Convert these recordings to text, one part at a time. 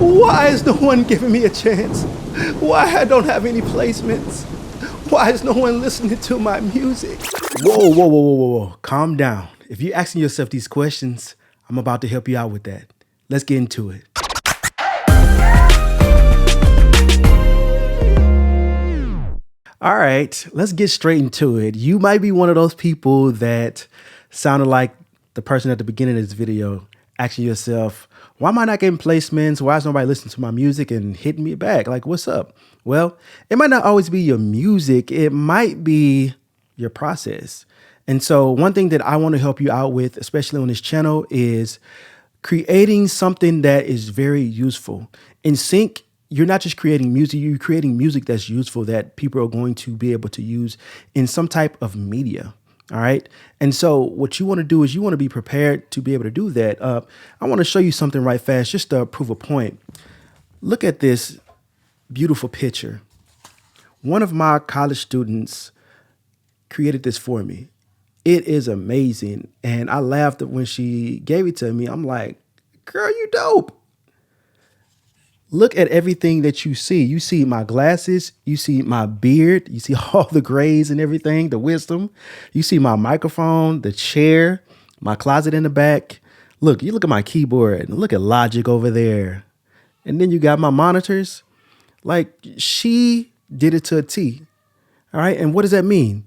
Why is no one giving me a chance? Why I don't have any placements? Why is no one listening to my music? Whoa. Calm down. If you're asking yourself these questions, I'm about to help you out with that. Let's get into it. All right, let's get straight into it. You might be one of those people that sounded like the person at the beginning of this video, asking yourself, why am I not getting placements? Why is nobody listening to my music and hitting me back? Like, what's up? Well, it might not always be your music. It might be your process. And so one thing that I want to help you out with, especially on this channel, is creating something that is very useful. In sync, you're not just creating music, you're creating music that's useful that people are going to be able to use in some type of media. All right. And so what you want to do is you want to be prepared to be able to do that. I want to show you something right fast just to prove a point. Look at this beautiful picture. One of my college students created this for me. It is amazing. And I laughed when she gave it to me. I'm like, girl, you dope. Look at everything that you see. You see my glasses, you see my beard, you see all the grays and everything, the wisdom. You see my microphone, the chair, my closet in the back. Look, you look at my keyboard and look at Logic over there. And then you got my monitors. Like, she did it to a T. All right. And what does that mean?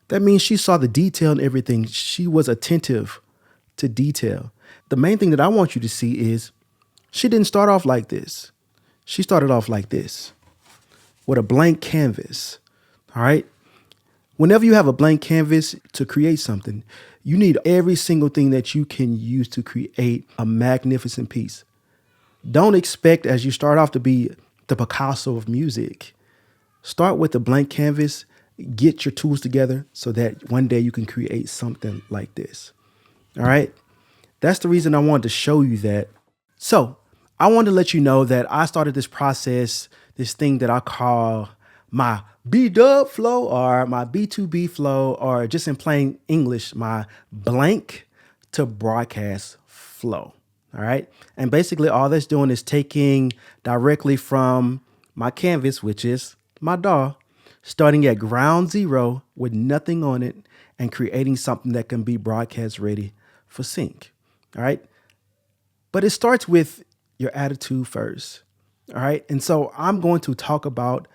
That means she saw the detail in everything. She was attentive to detail. The main thing that I want you to see is she didn't start off like this. She started off like this, with a blank canvas. All right. Whenever you have a blank canvas to create something, you need every single thing that you can use to create a magnificent piece. Don't expect as you start off to be the Picasso of music. Start with a blank canvas, get your tools together so that one day you can create something like this. All right. That's the reason I wanted to show you that. So I wanted to let you know that I started this process, this thing that I call my B-dub flow or my B2B flow, or just in plain English, my blank to broadcast flow. All right. And basically all that's doing is taking directly from my canvas, which is my DAW, starting at ground zero with nothing on it and creating something that can be broadcast ready for sync. All right. But it starts with your attitude first. All right. And so I'm going to talk about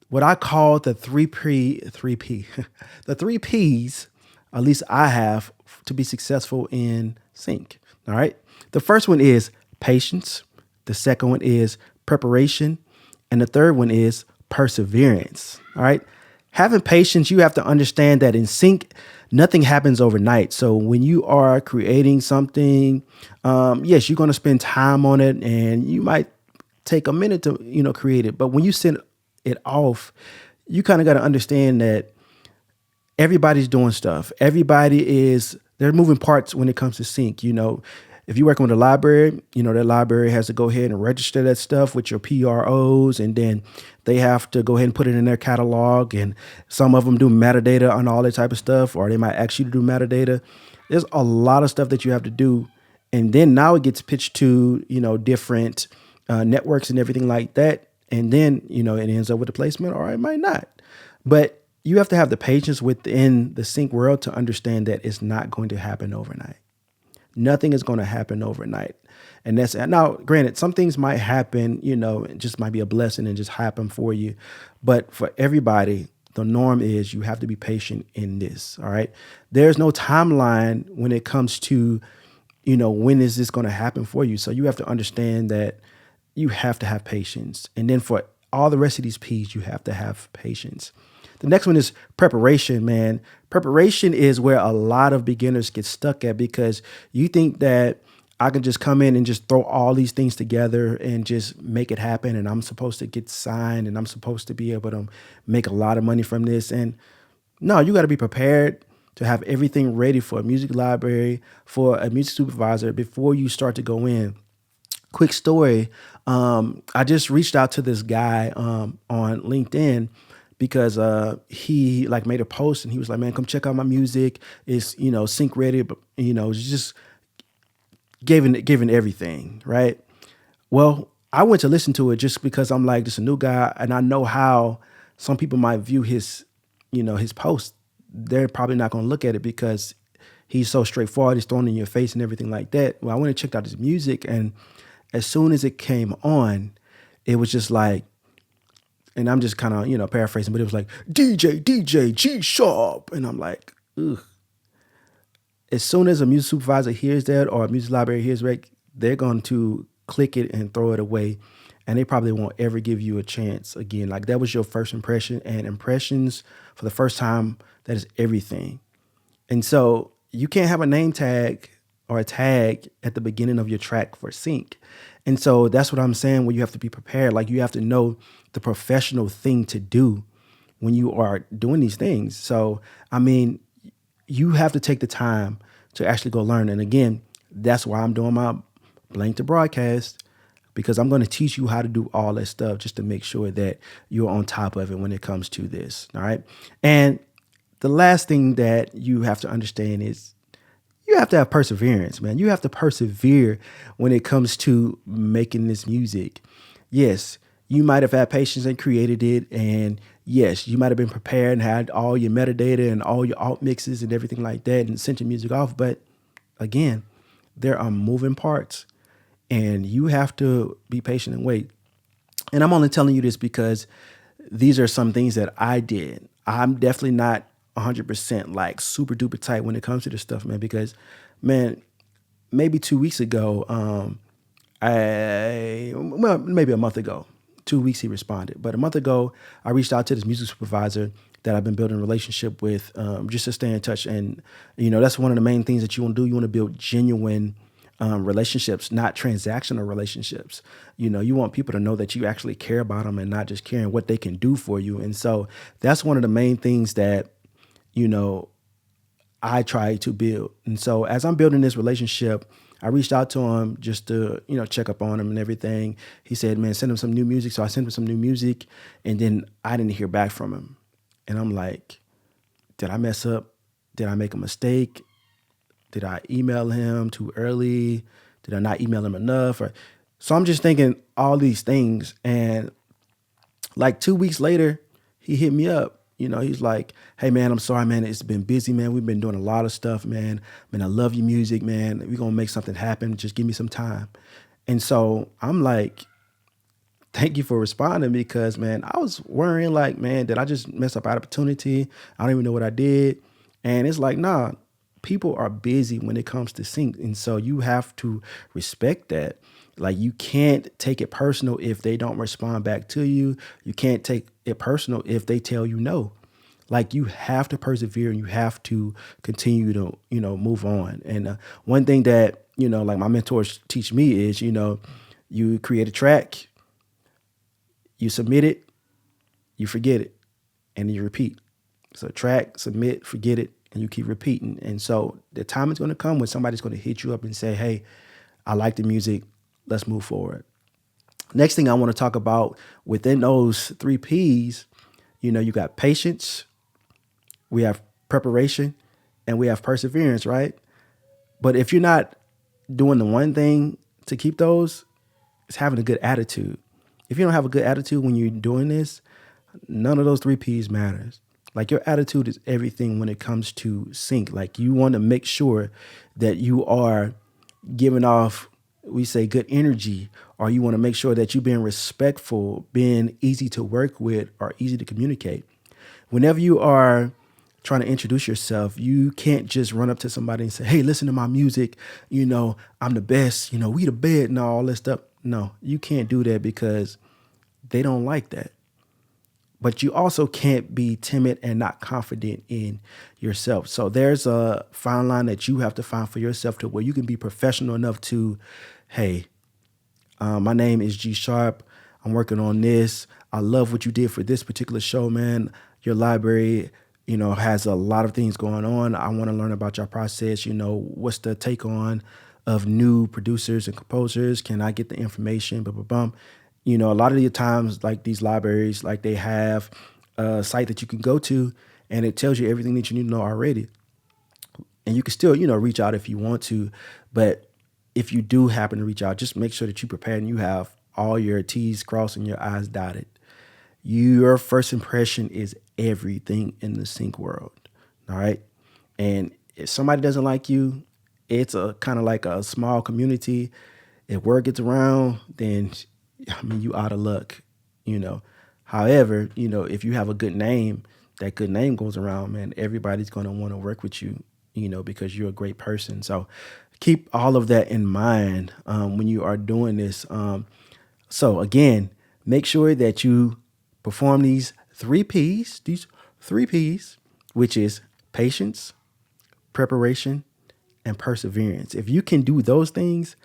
what I call the three P's, at least I have, to be successful in sync. All right. The first one is patience. The second one is preparation. And the third one is perseverance. All right. Having patience, you have to understand that in sync, nothing happens overnight. So when you are creating something, yes, you're going to spend time on it and you might take a minute to, create it. But when you send it off, you kind of got to understand that everybody's doing stuff. There are moving parts when it comes to sync. If you're working with a library, that library has to go ahead and register that stuff with your PROs, and then they have to go ahead and put it in their catalog. And some of them do metadata on all that type of stuff, or they might ask you to do metadata. There's a lot of stuff that you have to do. And then now it gets pitched to, different networks and everything like that. And then, it ends up with a placement, or it might not. But you have to have the patience within the sync world to understand that it's not going to happen overnight. Nothing is going to happen overnight. And that's now, granted, some things might happen, it just might be a blessing and just happen for you. But for everybody, the norm is you have to be patient in this. All right. There's no timeline when it comes to, when is this going to happen for you? So you have to understand that you have to have patience. And then for all the rest of these P's, you have to have patience. The next one is preparation, man. Preparation is where a lot of beginners get stuck at, because you think that I can just come in and just throw all these things together and just make it happen. And I'm supposed to get signed and I'm supposed to be able to make a lot of money from this. And no, you got to be prepared to have everything ready for a music library, for a music supervisor before you start to go in. Quick story. I just reached out to this guy on LinkedIn because he made a post and he was like, man, come check out my music. It's, sync ready, but, just giving everything. Right. Well, I went to listen to it just because I'm like, this a new guy, and I know how some people might view his, his post. They're probably not going to look at it because he's so straightforward, he's thrown in your face and everything like that. Well, I went and checked out his music, and as soon as it came on, it was just like, and I'm just kind of, paraphrasing, but it was like, DJ, G sharp. And I'm like, ugh. As soon as a music supervisor hears that or a music library hears that, they're going to click it and throw it away. And they probably won't ever give you a chance again. Like, that was your first impression, and impressions for the first time, that is everything. And so you can't have a name tag or a tag at the beginning of your track for sync. And so that's what I'm saying, where you have to be prepared. Like, you have to know the professional thing to do when you are doing these things. So, I mean, you have to take the time to actually go learn. And again, that's why I'm doing my blank to broadcast, because I'm going to teach you how to do all that stuff just to make sure that you're on top of it when it comes to this. All right. And the last thing that you have to understand is you have to have perseverance, man. You have to persevere when it comes to making this music. Yes, you might have had patience and created it. And yes, you might have been prepared and had all your metadata and all your alt mixes and everything like that and sent your music off. But again, there are moving parts, and you have to be patient and wait. And I'm only telling you this because these are some things that I did. I'm definitely not 100% like super duper tight when it comes to this stuff, man, because, man, maybe 2 weeks ago, well, maybe a month ago, 2 weeks he responded. But a month ago, I reached out to this music supervisor that I've been building a relationship with, just to stay in touch. And, that's one of the main things that you want to do. You want to build genuine relationships, not transactional relationships. You want people to know that you actually care about them and not just caring what they can do for you. And so that's one of the main things that, I try to build. And so as I'm building this relationship, I reached out to him just to, check up on him and everything. He said, man, send him some new music. So I sent him some new music, and then I didn't hear back from him. And I'm like, did I mess up? Did I make a mistake? Did I email him too early? Did I not email him enough? So I'm just thinking all these things. And like 2 weeks later, he hit me up. He's like, hey, man, I'm sorry, man. It's been busy, man. We've been doing a lot of stuff, man. Man, I love your music, man. We're going to make something happen. Just give me some time. And so I'm like, thank you for responding, because, man, I was worrying like, man, did I just mess up an opportunity? I don't even know what I did. And it's like, nah, people are busy when it comes to sync. And so you have to respect that. Like, you can't take it personal if they don't respond back to you. You can't take it personal if they tell you no. Like, you have to persevere, and you have to continue to, move on. And one thing that, like my mentors teach me is, you create a track, you submit it, you forget it, and you repeat. So track, submit, forget it, and you keep repeating. And so the time is going to come when somebody's going to hit you up and say, hey, I like the music. Let's move forward. Next thing I want to talk about within those 3 Ps, you got patience, we have preparation, and we have perseverance, right? But if you're not doing the one thing to keep those, it's having a good attitude. If you don't have a good attitude when you're doing this, none of those 3 Ps matters. Like, your attitude is everything when it comes to sync. Like, you want to make sure that you are giving off, we say, good energy, or you want to make sure that you're being respectful, being easy to work with, or easy to communicate. Whenever you are trying to introduce yourself, you can't just run up to somebody and say, hey, listen to my music. I'm the best, we the best and all this stuff. No, you can't do that, because they don't like that. But you also can't be timid and not confident in yourself. So there's a fine line that you have to find for yourself, to where you can be professional enough to, hey, my name is G Sharp. I'm working on this. I love what you did for this particular show, man. Your library, has a lot of things going on. I want to learn about your process. What's the take on of new producers and composers? Can I get the information? Blah, blah, blah. A lot of the times, like these libraries, like they have a site that you can go to, and it tells you everything that you need to know already. And you can still, reach out if you want to. But if you do happen to reach out, just make sure that you prepare and you have all your T's crossed and your I's dotted. Your first impression is everything in the sync world. All right. And if somebody doesn't like you, it's a kind of like a small community. If word gets around, then I mean you out of luck, you know. However, you know, if you have a good name, that good name goes around, man, everybody's gonna want to work with you, you know, because you're a great person. So keep all of that in mind when you are doing this. So again, make sure that you perform these three P's, which is patience, preparation, and perseverance. If you can do those things,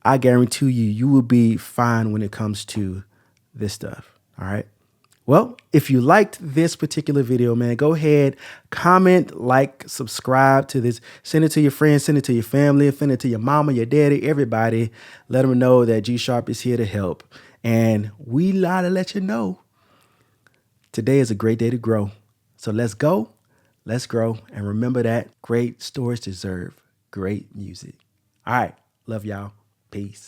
I guarantee you, you will be fine when it comes to this stuff. All right. Well, if you liked this particular video, man, go ahead, comment, like, subscribe to this, send it to your friends, send it to your family, send it to your mama, your daddy, everybody. Let them know that G Sharp is here to help. And we lie to let you know today is a great day to grow. So let's go, let's grow. And remember that great stories deserve great music. All right. Love y'all. Peace.